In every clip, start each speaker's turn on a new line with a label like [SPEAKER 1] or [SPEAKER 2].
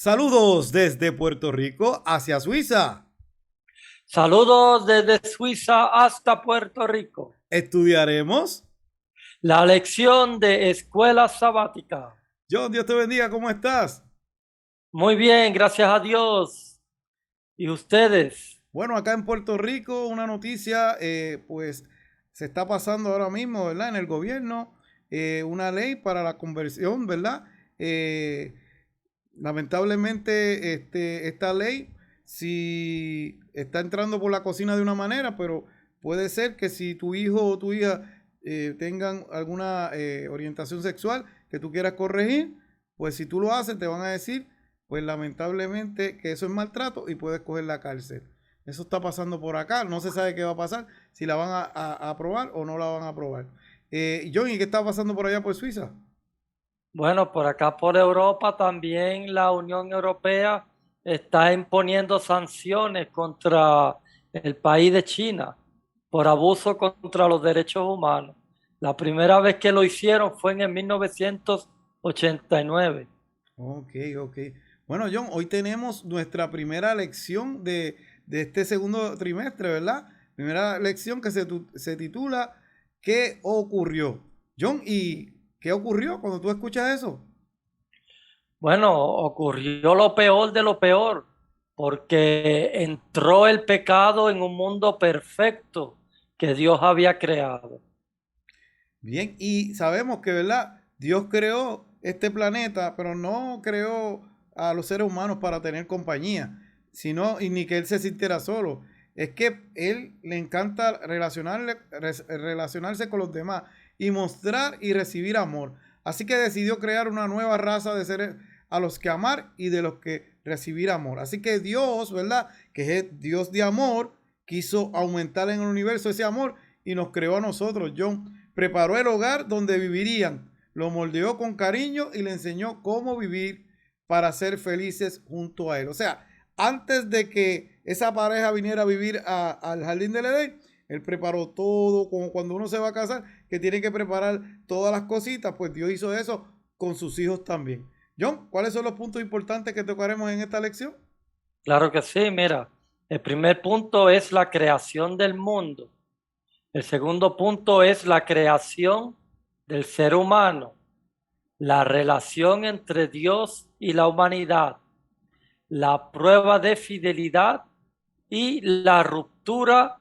[SPEAKER 1] Saludos desde Puerto Rico hacia Suiza.
[SPEAKER 2] Saludos desde Suiza hasta Puerto Rico.
[SPEAKER 1] Estudiaremos.
[SPEAKER 2] La lección de escuela sabática.
[SPEAKER 1] John, Dios te bendiga, ¿cómo estás?
[SPEAKER 2] Muy bien, gracias a Dios. ¿Y ustedes?
[SPEAKER 1] Bueno, acá en Puerto Rico una noticia, pues se está pasando ahora mismo, ¿verdad? En el gobierno, una ley para la conversión, ¿verdad? Eh, Lamentablemente, esta ley, si está entrando por la cocina de una manera, pero puede ser que si tu hijo o tu hija tengan alguna orientación sexual que tú quieras corregir, pues si tú lo haces, te van a decir, pues lamentablemente que eso es maltrato y puedes coger la cárcel. Eso está pasando por acá, no se sabe qué va a pasar, si la van a aprobar o no la van a aprobar. John, ¿y qué está pasando por allá por Suiza?
[SPEAKER 2] Bueno, por acá por Europa también la Unión Europea está imponiendo sanciones contra el país de China por abuso contra los derechos humanos. La primera vez que lo hicieron fue en el 1989.
[SPEAKER 1] Ok, ok. Bueno, John, hoy tenemos nuestra primera lección de este segundo trimestre, ¿verdad? Primera lección que se titula ¿Qué ocurrió? John, ¿y qué ocurrió cuando tú escuchas eso?
[SPEAKER 2] Bueno, ocurrió lo peor de lo peor, porque entró el pecado en un mundo perfecto que Dios había creado.
[SPEAKER 1] Bien, y sabemos que, ¿verdad? Dios creó este planeta, pero no creó a los seres humanos para tener compañía, sino y ni que Él se sintiera solo. Es que Él le encanta relacionarse con los demás y mostrar y recibir amor. Así que decidió crear una nueva raza de seres a los que amar y de los que recibir amor. Así que Dios, ¿verdad? Que es Dios de amor, quiso aumentar en el universo ese amor y nos creó a nosotros, John. Preparó el hogar donde vivirían, lo moldeó con cariño y le enseñó cómo vivir para ser felices junto a él. O sea, antes de que esa pareja viniera a vivir al jardín del Edén, él preparó todo, como cuando uno se va a casar, que tiene que preparar todas las cositas, pues Dios hizo eso con sus hijos también. John, ¿cuáles son los puntos importantes que tocaremos en esta lección?
[SPEAKER 2] Claro que sí, mira, el primer punto es la creación del mundo. El segundo punto es la creación del ser humano, la relación entre Dios y la humanidad, la prueba de fidelidad y la ruptura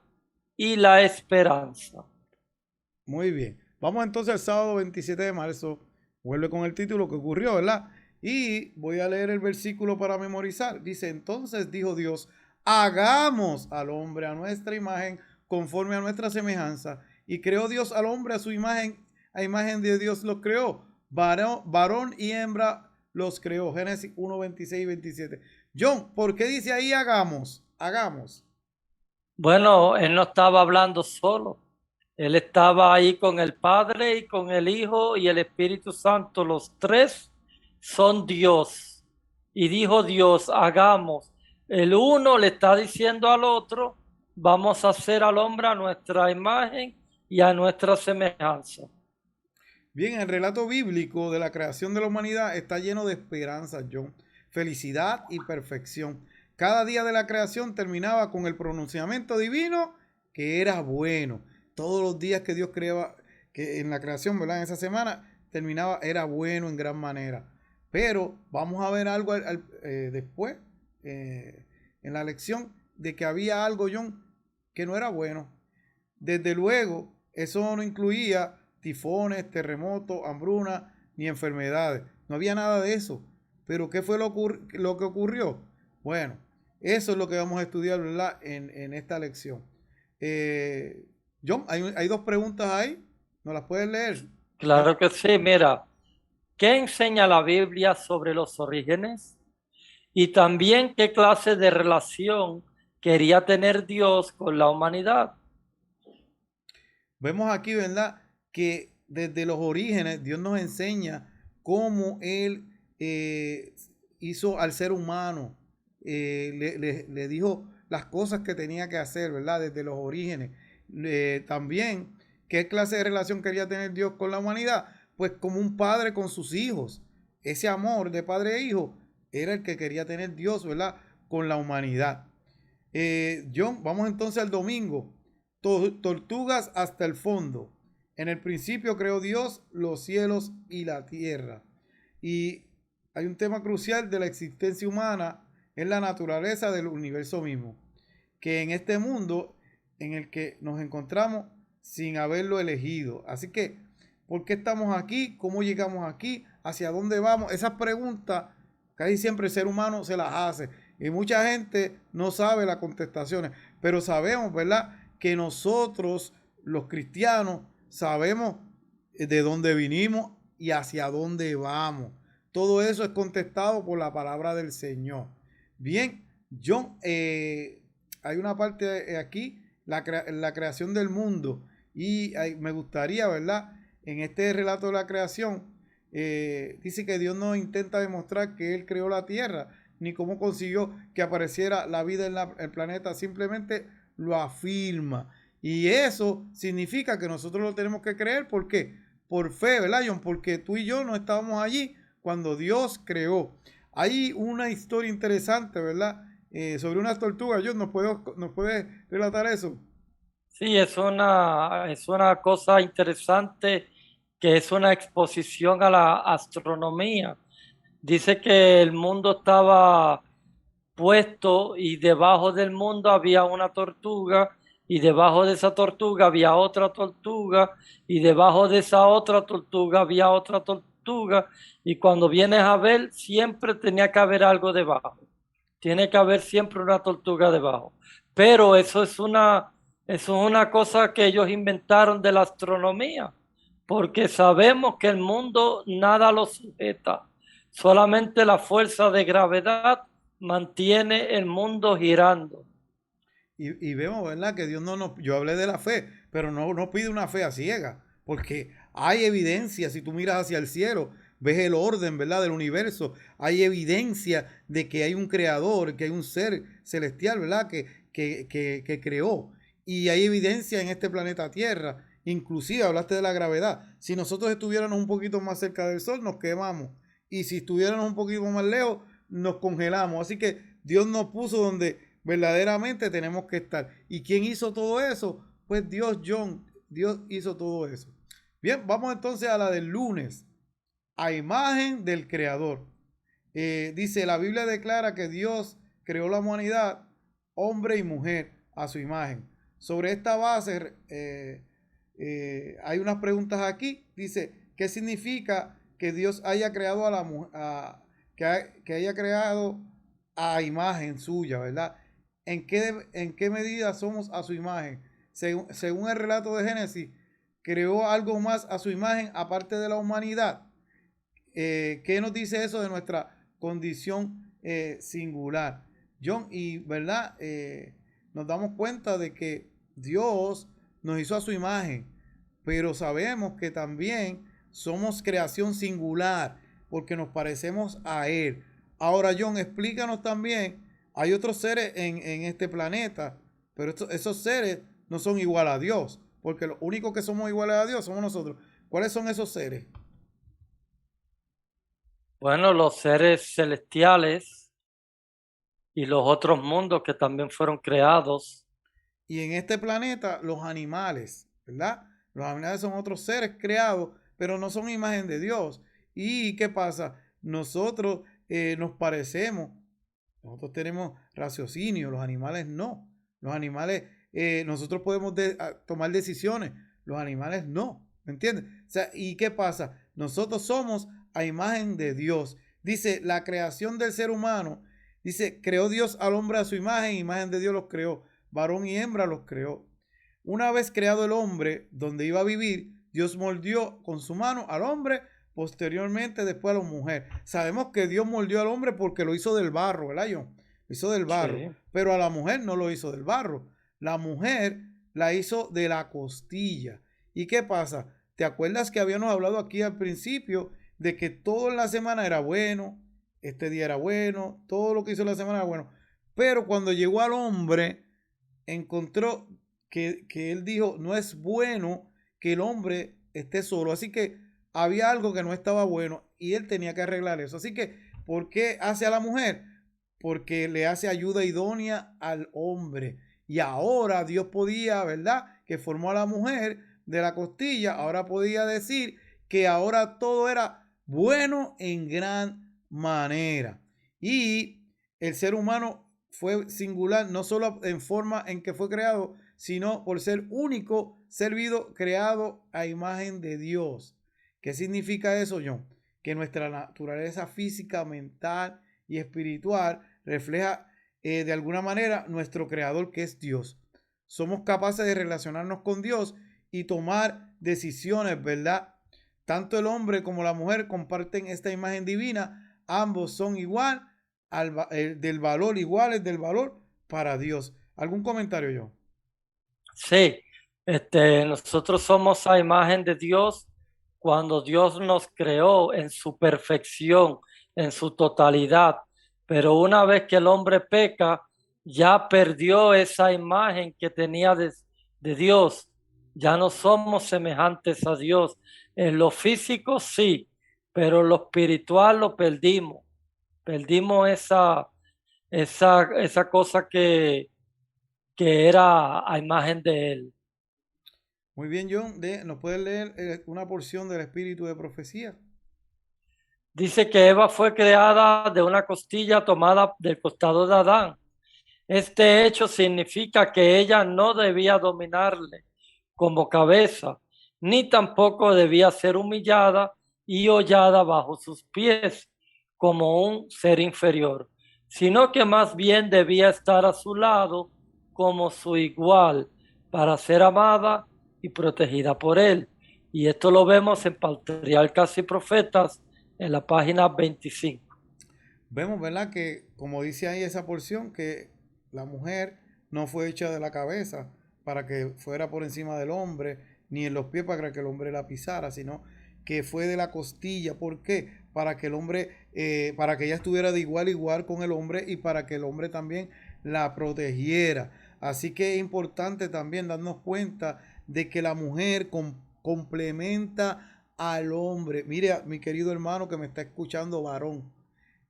[SPEAKER 2] y la esperanza.
[SPEAKER 1] Muy bien. Vamos entonces al sábado 27 de marzo. Vuelve con el título que ocurrió, ¿verdad? Y voy a leer el versículo para memorizar. Dice, entonces dijo Dios, hagamos al hombre a nuestra imagen, conforme a nuestra semejanza. Y creó Dios al hombre a imagen de Dios los creó. Varón y hembra los creó. Génesis 1, 26 y 27. John, ¿por qué dice ahí hagamos? Hagamos.
[SPEAKER 2] Bueno, él no estaba hablando solo. Él estaba ahí con el Padre y con el Hijo y el Espíritu Santo. Los tres son Dios. Y dijo Dios, hagamos. El uno le está diciendo al otro, vamos a hacer al hombre a nuestra imagen y a nuestra semejanza.
[SPEAKER 1] Bien, el relato bíblico de la creación de la humanidad está lleno de esperanza, John, felicidad y perfección. Cada día de la creación terminaba con el pronunciamiento divino que era bueno. Todos los días que Dios creaba, que en la creación, ¿verdad? En esa semana terminaba, era bueno en gran manera. Pero vamos a ver algo después, en la lección, de que había algo, John, que no era bueno. Desde luego, eso no incluía tifones, terremotos, hambruna ni enfermedades. No había nada de eso. Pero ¿qué fue lo que ocurrió? Bueno, eso es lo que vamos a estudiar, ¿verdad? En esta lección. Eh, John, hay dos preguntas ahí. ¿No las puedes leer?
[SPEAKER 2] Claro que sí, mira, ¿qué enseña la Biblia sobre los orígenes? Y también qué clase de relación quería tener Dios con la humanidad.
[SPEAKER 1] Vemos aquí, ¿verdad? Que desde los orígenes Dios nos enseña cómo Él hizo al ser humano, le dijo las cosas que tenía que hacer, ¿verdad? Desde los orígenes. También, ¿qué clase de relación quería tener Dios con la humanidad? Pues como un padre con sus hijos. Ese amor de padre e hijo era el que quería tener Dios, ¿verdad? Con la humanidad. John, vamos entonces al domingo. Tortugas hasta el fondo. En el principio creó Dios los cielos y la tierra. Y hay un tema crucial de la existencia humana, es la naturaleza del universo mismo. Que en este mundo en el que nos encontramos sin haberlo elegido. Así que, ¿por qué estamos aquí? ¿Cómo llegamos aquí? ¿Hacia dónde vamos? Esas preguntas casi siempre el ser humano se las hace. Y mucha gente no sabe las contestaciones. Pero sabemos, ¿verdad? Que nosotros, los cristianos, sabemos de dónde vinimos y hacia dónde vamos. Todo eso es contestado por la palabra del Señor. Bien, John, hay una parte aquí, la creación del mundo. Y me gustaría, ¿verdad? En este relato de la creación, dice que Dios no intenta demostrar que Él creó la tierra, ni cómo consiguió que apareciera la vida en el planeta, simplemente lo afirma. Y eso significa que nosotros lo tenemos que creer. ¿Por qué? Por fe, ¿verdad, John? Porque tú y yo no estábamos allí cuando Dios creó. Hay una historia interesante, ¿verdad? Sobre unas tortugas. John, ¿nos puede relatar eso?
[SPEAKER 2] Sí, es una cosa interesante que es una exposición a la astronomía. Dice que el mundo estaba puesto y debajo del mundo había una tortuga y debajo de esa tortuga había otra tortuga y debajo de esa otra tortuga había otra tortuga y cuando vienes a ver siempre tenía que haber algo debajo. Tiene que haber siempre una tortuga debajo. Pero eso es una cosa que ellos inventaron de la astronomía, porque sabemos que el mundo nada lo sujeta. Solamente la fuerza de gravedad mantiene el mundo girando.
[SPEAKER 1] Y vemos, ¿verdad? Que Dios no nos... Yo hablé de la fe, pero no nos pide una fe a ciega, porque hay evidencia, si tú miras hacia el cielo, ves el orden, ¿verdad? Del universo, hay evidencia de que hay un creador, que hay un ser celestial, ¿verdad? Que creó. Y hay evidencia en este planeta Tierra. Inclusive hablaste de la gravedad. Si nosotros estuviéramos un poquito más cerca del Sol, nos quemamos. Y si estuviéramos un poquito más lejos, nos congelamos. Así que Dios nos puso donde verdaderamente tenemos que estar. ¿Y quién hizo todo eso? Pues Dios, John. Dios hizo todo eso. Bien, vamos entonces a la del lunes. A imagen del Creador. Dice, la Biblia declara que Dios creó la humanidad, hombre y mujer, a su imagen. Sobre esta base hay unas preguntas aquí. Dice, ¿qué significa que Dios haya creado a la mujer, que haya creado a imagen suya, ¿verdad? En qué medida somos a su imagen? Según el relato de Génesis, creó algo más a su imagen aparte de la humanidad. ¿Qué nos dice eso de nuestra condición singular? John, y verdad, nos damos cuenta de que Dios nos hizo a su imagen, pero sabemos que también somos creación singular porque nos parecemos a Él. Ahora, John, explícanos también, hay otros seres en este planeta, pero esos seres no son igual a Dios, porque los únicos que somos iguales a Dios somos nosotros. ¿Cuáles son esos seres?
[SPEAKER 2] Bueno, los seres celestiales y los otros mundos que también fueron creados.
[SPEAKER 1] Y en este planeta, los animales, ¿verdad? Los animales son otros seres creados, pero no son imagen de Dios. ¿Y qué pasa? Nosotros nos parecemos, nosotros tenemos raciocinio, los animales no. Los animales, nosotros podemos tomar decisiones, los animales no. ¿Me entiendes? O sea, ¿y qué pasa? Nosotros somos a imagen de Dios. Dice, la creación del ser humano, dice, creó Dios al hombre a su imagen, imagen de Dios los creó, varón y hembra los creó. Una vez creado el hombre donde iba a vivir, Dios moldeó con su mano al hombre, posteriormente después a la mujer. Sabemos que Dios moldeó al hombre porque lo hizo del barro, ¿verdad, John? Lo hizo del barro,
[SPEAKER 2] Sí.
[SPEAKER 1] pero a la mujer no lo hizo del barro. La mujer la hizo de la costilla. ¿Y qué pasa? ¿Te acuerdas que habíamos hablado aquí al principio de que todo en la semana era bueno? Este día era bueno, todo lo que hizo la semana era bueno. Pero cuando llegó al hombre, encontró que él dijo, no es bueno que el hombre esté solo. Así que había algo que no estaba bueno y él tenía que arreglar eso. Así que ¿Por qué hace a la mujer? Porque le hace ayuda idónea al hombre. Y ahora Dios podía, ¿verdad? Que formó a la mujer de la costilla. Ahora podía decir que ahora todo era bueno en gran manera. Y el ser humano fue singular, no solo en forma en que fue creado, sino por ser único, servido, creado a imagen de Dios. ¿Qué significa eso, John? Que nuestra naturaleza física, mental y espiritual refleja de alguna manera nuestro creador, que es Dios. Somos capaces de relacionarnos con Dios y tomar decisiones, ¿verdad? Tanto el hombre como la mujer comparten esta imagen divina. Ambos son del valor, iguales del valor para Dios. ¿Algún comentario, yo?
[SPEAKER 2] Sí, nosotros somos a imagen de Dios cuando Dios nos creó en su perfección, en su totalidad. Pero una vez que el hombre peca, ya perdió esa imagen que tenía de Dios. Ya no somos semejantes a Dios. En lo físico sí, pero en lo espiritual lo perdimos. Perdimos esa cosa que era a imagen de Él.
[SPEAKER 1] Muy bien, John. ¿Nos puedes leer una porción del espíritu de profecía?
[SPEAKER 2] Dice que Eva fue creada de una costilla tomada del costado de Adán. Este hecho significa que ella no debía dominarle como cabeza, ni tampoco debía ser humillada y hollada bajo sus pies como un ser inferior, sino que más bien debía estar a su lado como su igual para ser amada y protegida por él. Y esto lo vemos en Patriarcas y Profetas en la página 25.
[SPEAKER 1] Vemos, ¿verdad? Que como dice ahí esa porción, que la mujer no fue hecha de la cabeza para que fuera por encima del hombre, ni en los pies para que el hombre la pisara, sino que fue de la costilla. ¿Por qué? Para que el hombre, para que ella estuviera de igual a igual con el hombre y para que el hombre también la protegiera. Así que es importante también darnos cuenta de que la mujer complementa al hombre. Mire, mi querido hermano que me está escuchando, varón,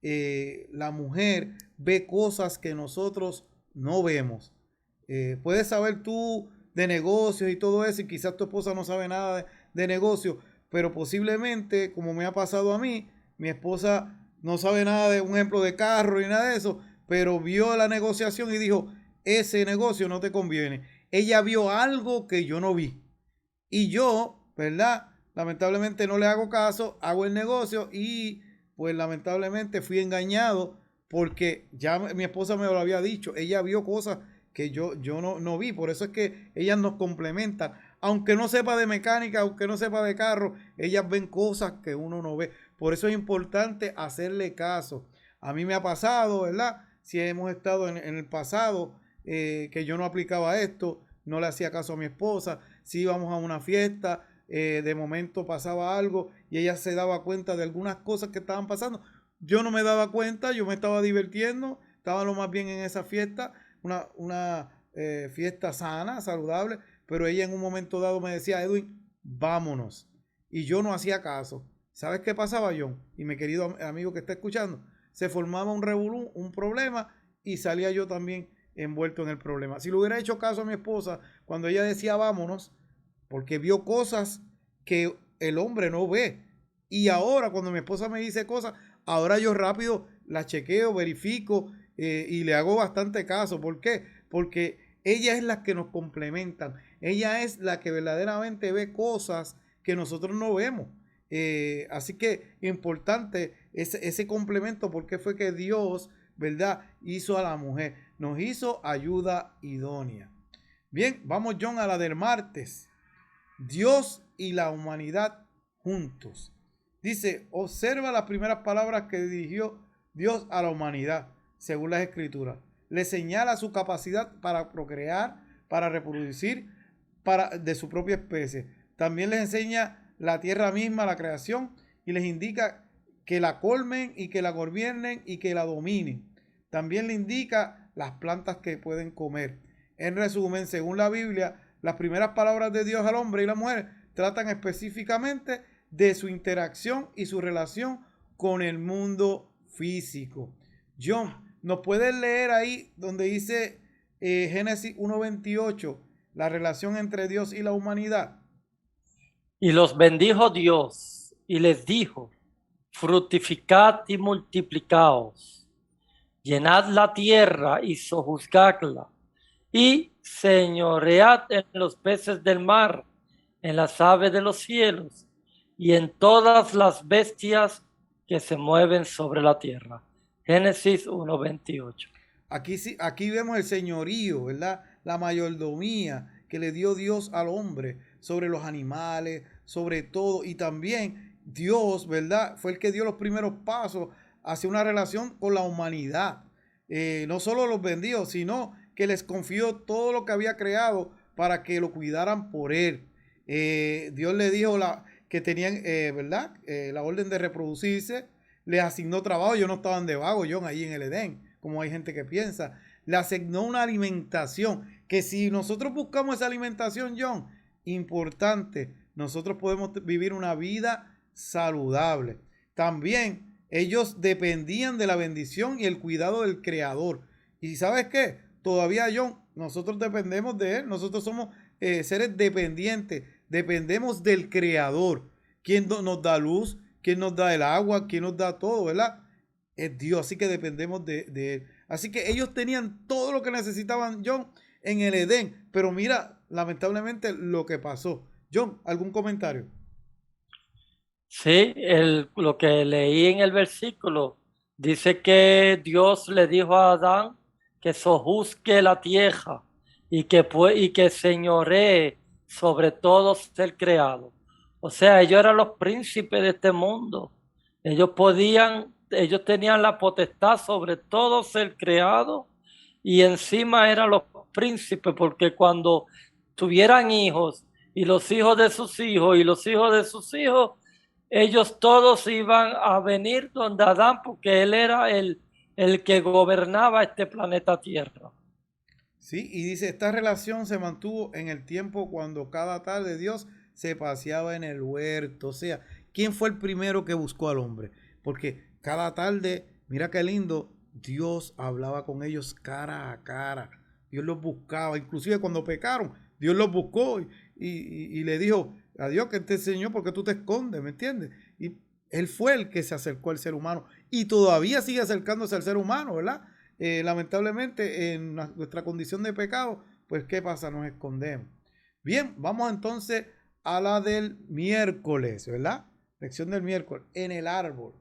[SPEAKER 1] la mujer ve cosas que nosotros no vemos. Puedes saber tú de negocios y todo eso, y quizás tu esposa no sabe nada de negocios, pero posiblemente, como me ha pasado a mí, mi esposa no sabe nada de un ejemplo de carro ni nada de eso, pero vio la negociación y dijo, ese negocio no te conviene. Ella vio algo que yo no vi. Y yo, ¿verdad? Lamentablemente no le hago caso, hago el negocio y pues lamentablemente fui engañado porque ya mi esposa me lo había dicho. Ella vio cosas que yo no vi. Por eso es que ellas nos complementan. Aunque no sepa de mecánica, aunque no sepa de carro, ellas ven cosas que uno no ve. Por eso es importante hacerle caso. A mí me ha pasado, ¿verdad? Si hemos estado en el pasado que yo no aplicaba esto, no le hacía caso a mi esposa. Si íbamos a una fiesta, de momento pasaba algo y ella se daba cuenta de algunas cosas que estaban pasando. Yo no me daba cuenta, yo me estaba divirtiendo, estaba lo más bien en esa fiesta, una fiesta sana, saludable, pero ella en un momento dado me decía, Edwin, vámonos. Y yo no hacía caso. ¿Sabes qué pasaba, John? Y mi querido amigo que está escuchando, se formaba un revolú, un problema y salía yo también envuelto en el problema. Si le hubiera hecho caso a mi esposa cuando ella decía vámonos, porque vio cosas que el hombre no ve. Y ahora cuando mi esposa me dice cosas, ahora yo rápido las chequeo, verifico y le hago bastante caso. ¿Por qué? Porque ella es la que nos complementan. Ella es la que verdaderamente ve cosas que nosotros no vemos. Así que importante ese complemento, porque fue que Dios, ¿verdad?, hizo a la mujer. Nos hizo ayuda idónea. Bien, vamos, John, a la del martes. Dios y la humanidad juntos. Dice, observa las primeras palabras que dirigió Dios a la humanidad, según las escrituras. Le señala su capacidad para procrear, para reproducir de su propia especie. También les enseña la tierra misma, la creación, y les indica que la colmen y que la gobiernen y que la dominen. También le indica las plantas que pueden comer. En resumen, según la Biblia, las primeras palabras de Dios al hombre y la mujer tratan específicamente de su interacción y su relación con el mundo físico. John, ¿nos puedes leer ahí donde dice Génesis 1:28, la relación entre Dios y la humanidad?
[SPEAKER 2] Y los bendijo Dios y les dijo, fructificad y multiplicaos, llenad la tierra y sojuzgadla, y señoread en los peces del mar, en las aves de los cielos, y en todas las bestias que se mueven sobre la tierra. Génesis 1:28.
[SPEAKER 1] Aquí, aquí vemos el señorío, ¿verdad? La mayordomía que le dio Dios al hombre sobre los animales, sobre todo. Y también Dios, ¿verdad? Fue el que dio los primeros pasos hacia una relación con la humanidad. No solo los bendijo, sino que les confió todo lo que había creado para que lo cuidaran por él. Dios le dijo que tenían, ¿verdad? La orden de reproducirse, les asignó trabajo. Ellos no estaban de vago, John, ahí en el Edén, como hay gente que piensa. Le asignó una alimentación, que si nosotros buscamos esa alimentación, John, importante, nosotros podemos vivir una vida saludable. También ellos dependían de la bendición y el cuidado del Creador. ¿Y sabes qué? Todavía, John, nosotros dependemos de Él. Nosotros somos seres dependientes. Dependemos del Creador. ¿Quién nos da luz? ¿Quién nos da el agua? ¿Quién nos da todo, verdad? Es Dios, así que dependemos de Él. Así que ellos tenían todo lo que necesitaban, John, en el Edén. Pero mira, lamentablemente, lo que pasó. John, ¿algún comentario?
[SPEAKER 2] Sí, lo que leí en el versículo dice que Dios le dijo a Adán que sojuzgue la tierra y que señoree sobre todo ser creado. O sea, ellos eran los príncipes de este mundo. Ellos tenían la potestad sobre todo ser creado y encima eran los príncipes porque cuando tuvieran hijos y los hijos de sus hijos y los hijos de sus hijos, ellos todos iban a venir donde Adán porque él era el que gobernaba este planeta Tierra.
[SPEAKER 1] Sí, y dice, esta relación se mantuvo en el tiempo cuando cada tarde Dios se paseaba en el huerto. O sea, ¿quién fue el primero que buscó al hombre? Porque cada tarde, mira qué lindo, Dios hablaba con ellos cara a cara. Dios los buscaba, inclusive cuando pecaron, Dios los buscó y le dijo a Dios que te enseñó porque tú te escondes, ¿me entiendes? Y él fue el que se acercó al ser humano y todavía sigue acercándose al ser humano, ¿verdad? Lamentablemente en nuestra condición de pecado, pues ¿qué pasa? Nos escondemos. Bien, vamos entonces a la del miércoles, ¿verdad? Lección del miércoles, en el árbol.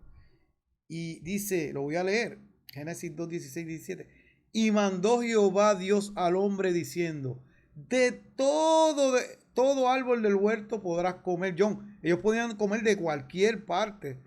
[SPEAKER 1] Y dice, lo voy a leer, Génesis 2, 16, 17. Y mandó Jehová Dios al hombre diciendo, de todo árbol del huerto podrás comer. John, ellos podían comer de cualquier parte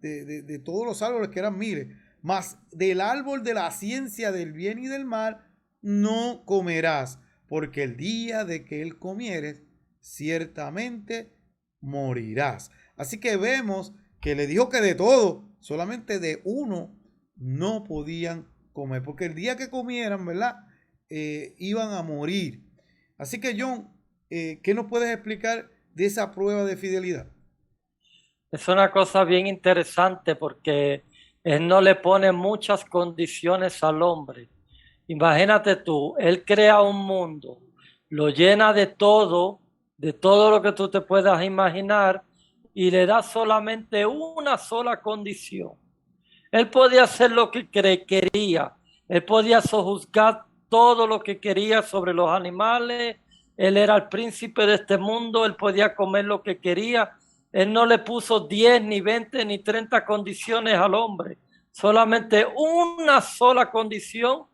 [SPEAKER 1] de todos los árboles que eran miles. Mas del árbol de la ciencia del bien y del mal no comerás, porque el día de que él comieres, ciertamente morirás. Así que vemos que le dijo que de todo, solamente de uno no podían comer, porque el día que comieran, ¿verdad? Iban a morir. Así que John, ¿qué nos puedes explicar de esa prueba de fidelidad?
[SPEAKER 2] Es una cosa bien interesante porque él no le pone muchas condiciones al hombre. Imagínate tú, él crea un mundo, lo llena de todo lo que tú te puedas imaginar, y le da solamente una sola condición. Él podía hacer lo que quería, él podía sojuzgar todo lo que quería sobre los animales, él era el príncipe de este mundo, él podía comer lo que quería, él no le puso 10, ni 20, ni 30 condiciones al hombre, solamente una sola condición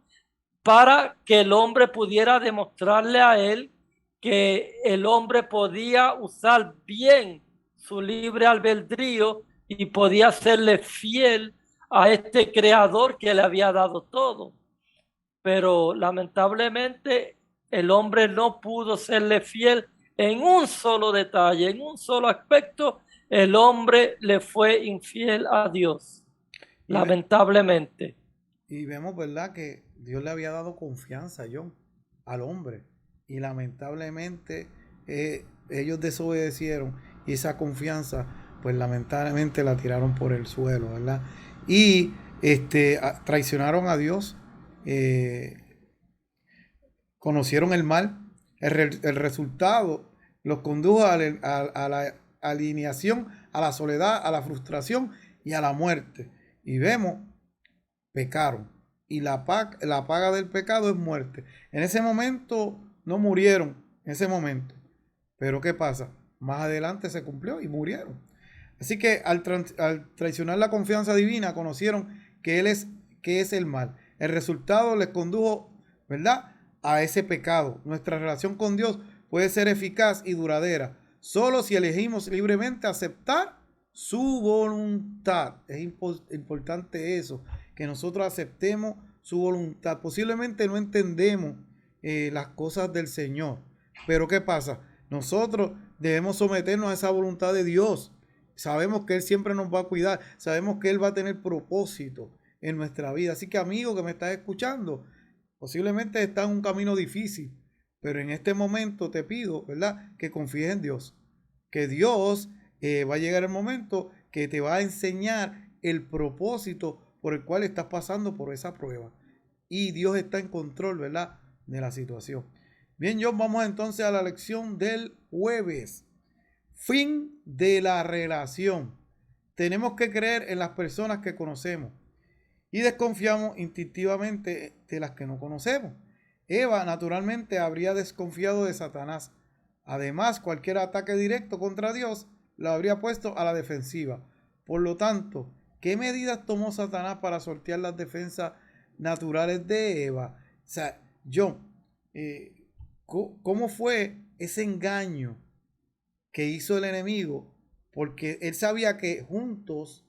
[SPEAKER 2] para que el hombre pudiera demostrarle a él que el hombre podía usar bien su libre albedrío y podía serle fiel a este creador que le había dado todo. Pero lamentablemente el hombre no pudo serle fiel en un solo detalle, en un solo aspecto. El hombre le fue infiel a Dios,
[SPEAKER 1] Y, ve,
[SPEAKER 2] lamentablemente.
[SPEAKER 1] y vemos, ¿verdad? Que Dios le había dado confianza, John, al hombre. Y lamentablemente ellos desobedecieron y esa confianza pues lamentablemente la tiraron por el suelo, ¿verdad? Y traicionaron a Dios, conocieron el mal, el resultado los condujo a la alineación, a la soledad, a la frustración y a la muerte. Y vemos, pecaron. Y la paga del pecado es muerte. En ese momento no murieron, en ese momento. Pero ¿qué pasa? Más adelante se cumplió y murieron. Así que al traicionar la confianza divina, conocieron que que es el mal. El resultado les condujo, ¿verdad?, a ese pecado. Nuestra relación con Dios puede ser eficaz y duradera solo si elegimos libremente aceptar su voluntad. Es importante eso, que nosotros aceptemos su voluntad. Posiblemente no entendemos las cosas del Señor, pero ¿qué pasa? Nosotros debemos someternos a esa voluntad de Dios. Sabemos que Él siempre nos va a cuidar. Sabemos que Él va a tener propósito en nuestra vida. Así que, amigo que me estás escuchando, posiblemente estás en un camino difícil, pero en este momento te pido, ¿verdad?, que confíes en Dios. Que Dios va a llegar el momento que te va a enseñar el propósito por el cual estás pasando por esa prueba. Y Dios está en control, ¿verdad?, de la situación. Bien, John, vamos entonces a la lección del jueves. Fin de la relación. Tenemos que creer en las personas que conocemos y desconfiamos instintivamente de las que no conocemos. Eva naturalmente habría desconfiado de Satanás. Además, cualquier ataque directo contra Dios la habría puesto a la defensiva. Por lo tanto, ¿qué medidas tomó Satanás para sortear las defensas naturales de Eva? O sea, John, ¿cómo fue ese engaño que hizo el enemigo? Porque él sabía que juntos,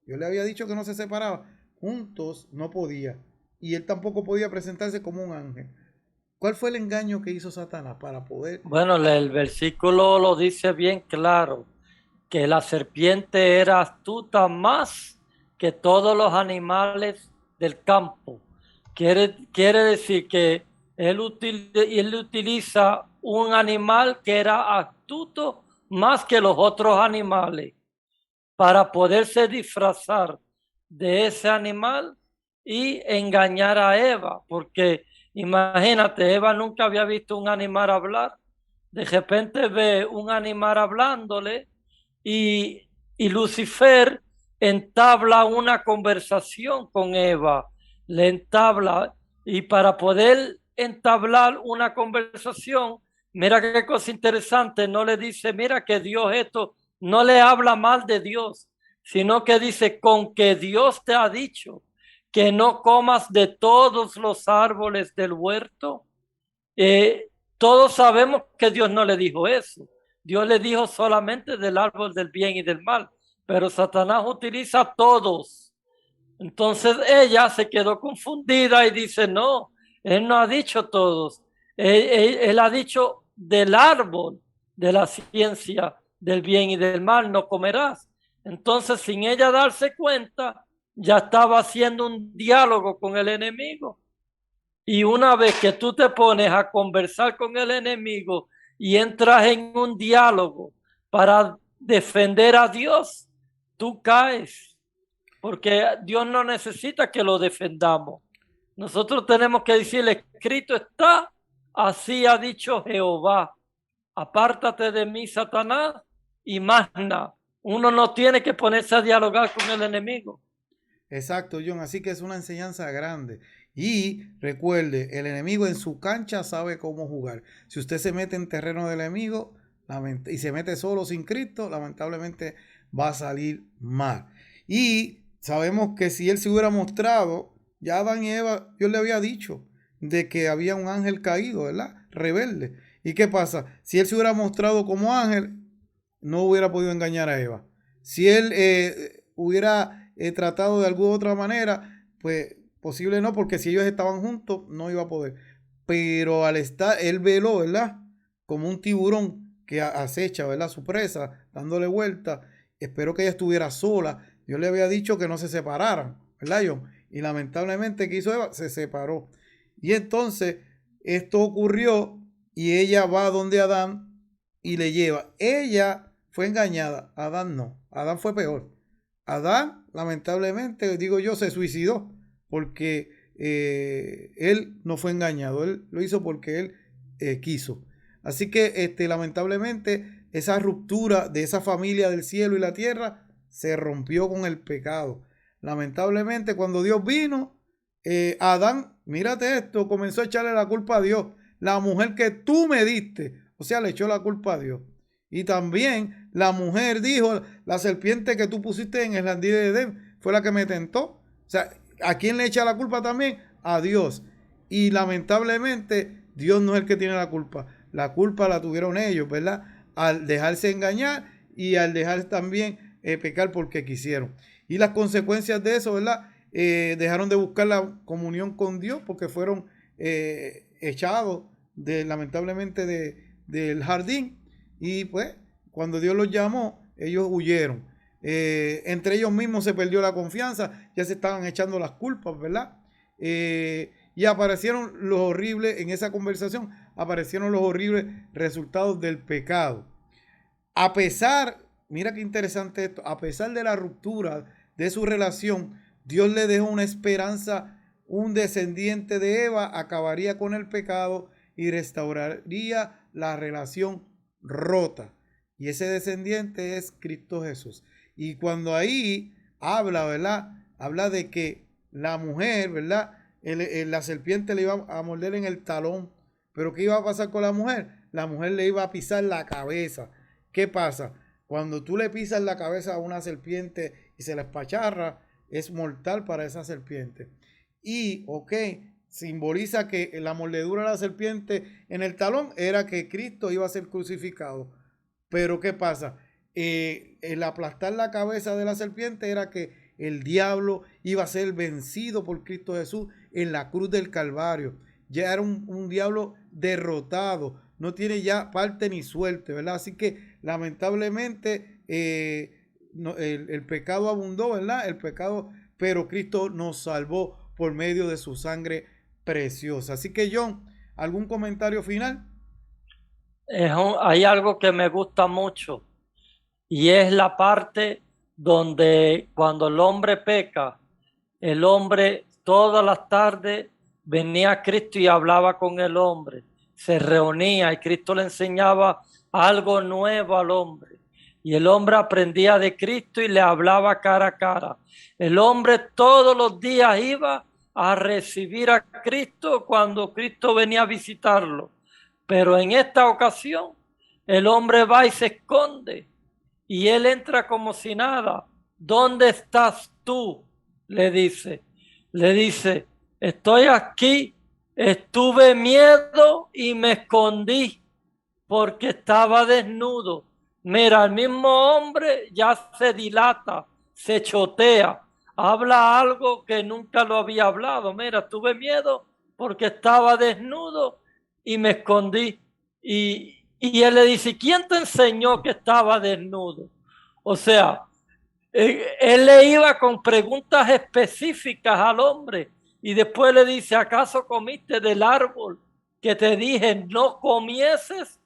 [SPEAKER 1] yo le había dicho que no se separaba, juntos no podía. Y él tampoco podía presentarse como un ángel. ¿Cuál fue el engaño que hizo Satanás para poder?
[SPEAKER 2] Bueno, el versículo lo dice bien claro, que la serpiente era astuta más que todos los animales del campo. Quiere decir que él utiliza un animal que era astuto más que los otros animales para poderse disfrazar de ese animal y engañar a Eva, porque imagínate, Eva nunca había visto un animal hablar, de repente ve un animal hablándole y Lucifer entabla una conversación con Eva, le entabla, y para poder entablar una conversación, mira qué cosa interesante, no le dice, mira que Dios esto, no le habla mal de Dios, sino que dice, con que Dios te ha dicho que no comas de todos los árboles del huerto. Todos sabemos que Dios no le dijo eso. Dios le dijo solamente del árbol del bien y del mal, pero Satanás utiliza todos. Entonces ella se quedó confundida y dice, no, él no ha dicho todos. Él ha dicho del árbol de la ciencia del bien y del mal no comerás. Entonces, sin ella darse cuenta, ya estaba haciendo un diálogo con el enemigo. Y una vez que tú te pones a conversar con el enemigo y entras en un diálogo para defender a Dios, tú caes, porque Dios no necesita que lo defendamos. Nosotros tenemos que decirle, escrito está, así ha dicho Jehová, apártate de mí, Satanás, y más nada. Uno no tiene que ponerse a dialogar con el enemigo.
[SPEAKER 1] Exacto, John. Así que es una enseñanza grande. Y recuerde, el enemigo en su cancha sabe cómo jugar. Si usted se mete en terreno del enemigo y se mete solo sin Cristo, lamentablemente va a salir mal. Y sabemos que si él se hubiera mostrado, ya Adán y Eva, Dios le había dicho de que había un ángel caído, ¿verdad? Rebelde. ¿Y qué pasa? Si él se hubiera mostrado como ángel, no hubiera podido engañar a Eva. Si él hubiera tratado de alguna otra manera, pues posible no, porque si ellos estaban juntos, no iba a poder. Pero al estar, él veló, ¿verdad? Como un tiburón que acecha, ¿verdad? Su presa, dándole vuelta. Espero que ella estuviera sola. Yo le había dicho que no se separaran, ¿verdad, John? Y lamentablemente, ¿qué hizo Eva? Se separó. Y entonces, esto ocurrió y ella va donde Adán y le lleva. Ella fue engañada. Adán no. Adán fue peor. Adán, lamentablemente, digo yo, se suicidó porque él no fue engañado. Él lo hizo porque él quiso. Así que lamentablemente esa ruptura de esa familia del cielo y la tierra se rompió con el pecado. Lamentablemente cuando Dios vino, Adán, mírate esto, comenzó a echarle la culpa a Dios. La mujer que tú me diste, o sea, le echó la culpa a Dios. Y también la mujer dijo, la serpiente que tú pusiste en el jardín de Edén fue la que me tentó. O sea, ¿a quién le echa la culpa también? A Dios. Y lamentablemente Dios no es el que tiene la culpa. La culpa la tuvieron ellos, ¿verdad? Al dejarse engañar y al dejar también pecar porque quisieron. Y las consecuencias de eso, ¿verdad? Dejaron de buscar la comunión con Dios porque fueron echados lamentablemente del jardín. Y pues, cuando Dios los llamó, ellos huyeron. Entre ellos mismos se perdió la confianza, ya se estaban echando las culpas, ¿verdad? Y aparecieron los horribles, en esa conversación, aparecieron los horribles resultados del pecado. A pesar, mira qué interesante esto, a pesar de la ruptura de su relación, Dios le dejó una esperanza. Un descendiente de Eva acabaría con el pecado y restauraría la relación rota. Y ese descendiente es Cristo Jesús. Y cuando ahí habla, ¿verdad? Habla de que la mujer, ¿verdad? La serpiente le iba a morder en el talón. Pero ¿qué iba a pasar con la mujer? La mujer le iba a pisar la cabeza. ¿Qué pasa? Cuando tú le pisas la cabeza a una serpiente y se la espacharra, es mortal para esa serpiente. Y, simboliza que la mordedura de la serpiente en el talón era que Cristo iba a ser crucificado. Pero ¿qué pasa? El aplastar la cabeza de la serpiente era que el diablo iba a ser vencido por Cristo Jesús en la cruz del Calvario. Ya era un diablo derrotado, no tiene ya parte ni suerte, ¿verdad? Así que lamentablemente el pecado abundó, ¿verdad? El pecado, pero Cristo nos salvó por medio de su sangre preciosa. Así que John, ¿algún comentario final?
[SPEAKER 2] Hay algo que me gusta mucho y es la parte donde cuando el hombre peca, el hombre todas las tardes venía a Cristo y hablaba con el hombre, se reunía y Cristo le enseñaba algo nuevo al hombre. Y el hombre aprendía de Cristo y le hablaba cara a cara. El hombre todos los días iba a recibir a Cristo cuando Cristo venía a visitarlo. Pero en esta ocasión, el hombre va y se esconde y él entra como si nada. ¿Dónde estás tú? Le dice, estoy aquí, tuve miedo y me escondí porque estaba desnudo. Mira, el mismo hombre ya se dilata, se chotea, habla algo que nunca lo había hablado. Mira, tuve miedo porque estaba desnudo y me escondí. Y él le dice, ¿quién te enseñó que estaba desnudo? O sea, él le iba con preguntas específicas al hombre y después le dice, ¿acaso comiste del árbol que te dije no comieses?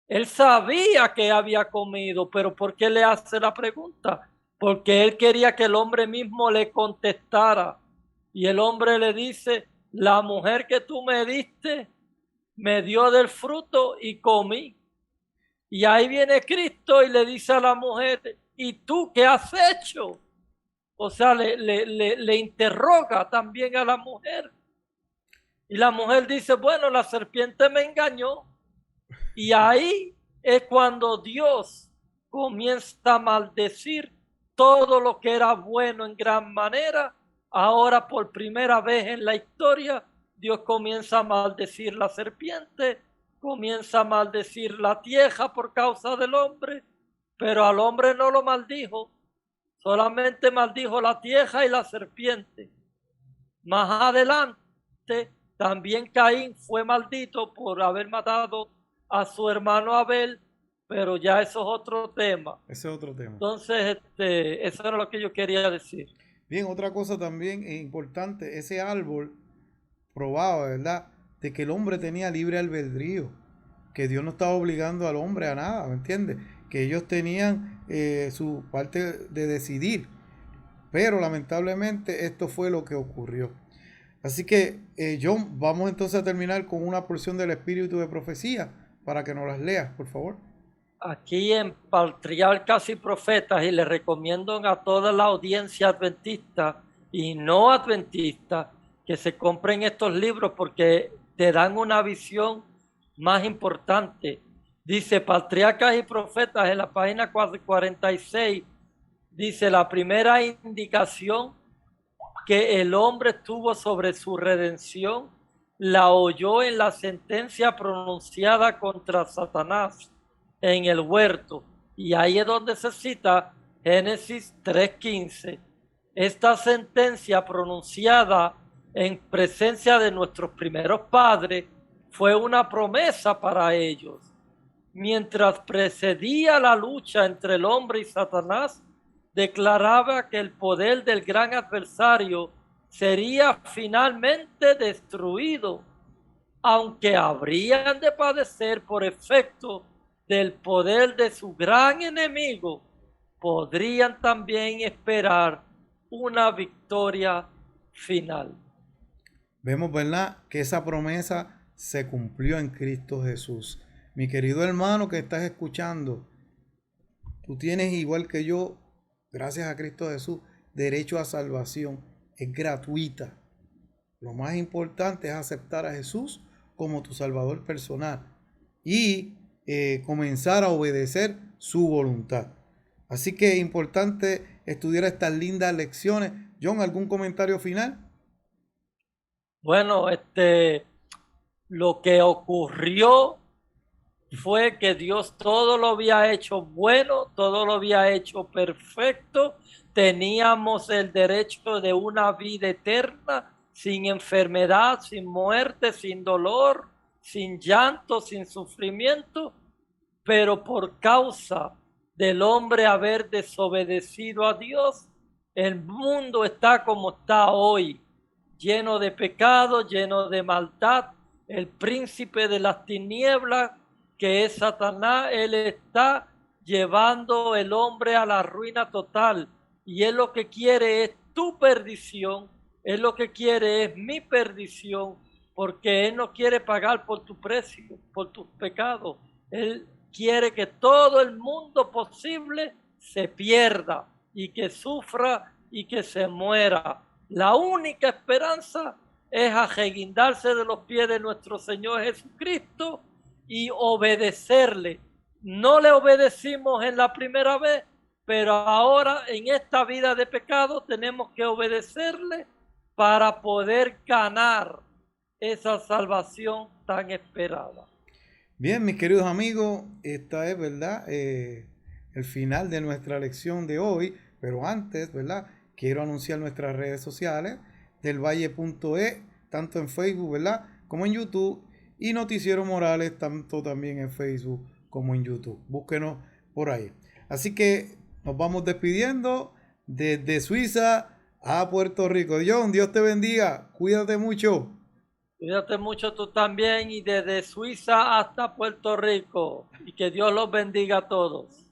[SPEAKER 2] Él sabía que había comido, pero ¿por qué le hace la pregunta? Porque él quería que el hombre mismo le contestara. Y el hombre le dice, la mujer que tú me diste me dio del fruto y comí. Y ahí viene Cristo y le dice a la mujer, ¿y tú qué has hecho? O sea, le interroga también a la mujer. Y la mujer dice, bueno, la serpiente me engañó. Y ahí es cuando Dios comienza a maldecir todo lo que era bueno en gran manera. Ahora por primera vez en la historia, Dios comienza a maldecir la serpiente, comienza a maldecir la tierra por causa del hombre, pero al hombre no lo maldijo, solamente maldijo la tierra y la serpiente. Más adelante, también Caín fue maldito por haber matado a su hermano Abel, pero ya eso es otro tema.
[SPEAKER 1] Ese es otro tema.
[SPEAKER 2] Entonces, eso era lo que yo quería decir.
[SPEAKER 1] Bien, otra cosa también importante, ese árbol probaba, ¿verdad?, de que el hombre tenía libre albedrío, que Dios no estaba obligando al hombre a nada, ¿me entiendes? que ellos tenían su parte de decidir. Pero lamentablemente esto fue lo que ocurrió. Así que, John, vamos entonces a terminar con una porción del espíritu de profecía para que nos las leas, por favor.
[SPEAKER 2] Aquí en Patriarcas y Profetas, y le recomiendo a toda la audiencia adventista y no adventista que se compren estos libros porque te dan una visión más importante. Dice Patriarcas y Profetas en la página 46, dice la primera indicación que el hombre tuvo sobre su redención, la oyó en la sentencia pronunciada contra Satanás en el huerto. Y ahí es donde se cita Génesis 3:15. Esta sentencia pronunciada en presencia de nuestros primeros padres fue una promesa para ellos. Mientras precedía la lucha entre el hombre y Satanás, declaraba que el poder del gran adversario sería finalmente destruido, aunque habrían de padecer por efecto del poder de su gran enemigo, podrían también esperar una victoria final.
[SPEAKER 1] Vemos, ¿verdad?, que esa promesa se cumplió en Cristo Jesús. Mi querido hermano que estás escuchando, tú tienes igual que yo, gracias a Cristo Jesús, derecho a salvación. Es gratuita. Lo más importante es aceptar a Jesús como tu Salvador personal y comenzar a obedecer su voluntad. Así que es importante estudiar estas lindas lecciones. John, ¿algún comentario final?
[SPEAKER 2] Bueno, lo que ocurrió fue que Dios todo lo había hecho bueno, todo lo había hecho perfecto. Teníamos el derecho de una vida eterna, sin enfermedad, sin muerte, sin dolor, sin llanto, sin sufrimiento. Pero por causa del hombre haber desobedecido a Dios, el mundo está como está hoy, lleno de pecado, lleno de maldad. El príncipe de las tinieblas, que es Satanás, él está llevando el hombre a la ruina total. Y él lo que quiere es tu perdición, él lo que quiere es mi perdición, porque él no quiere pagar por tu precio, por tus pecados. Él quiere que todo el mundo posible se pierda y que sufra y que se muera. La única esperanza es ajeguindarse de los pies de nuestro Señor Jesucristo y obedecerle. No le obedecimos en la primera vez, pero ahora en esta vida de pecado tenemos que obedecerle para poder ganar esa salvación tan esperada.
[SPEAKER 1] Bien, mis queridos amigos, esta es, ¿verdad?, el final de nuestra lección de hoy, pero antes, ¿verdad?, quiero anunciar nuestras redes sociales, delvalle.e, tanto en Facebook, ¿verdad?, como en YouTube, y Noticiero Morales, tanto también en Facebook como en YouTube. Búsquenos por ahí. Así que nos vamos despidiendo desde Suiza a Puerto Rico. John, Dios te bendiga, cuídate mucho.
[SPEAKER 2] Cuídate mucho tú también y desde Suiza hasta Puerto Rico. Y que Dios los bendiga a todos.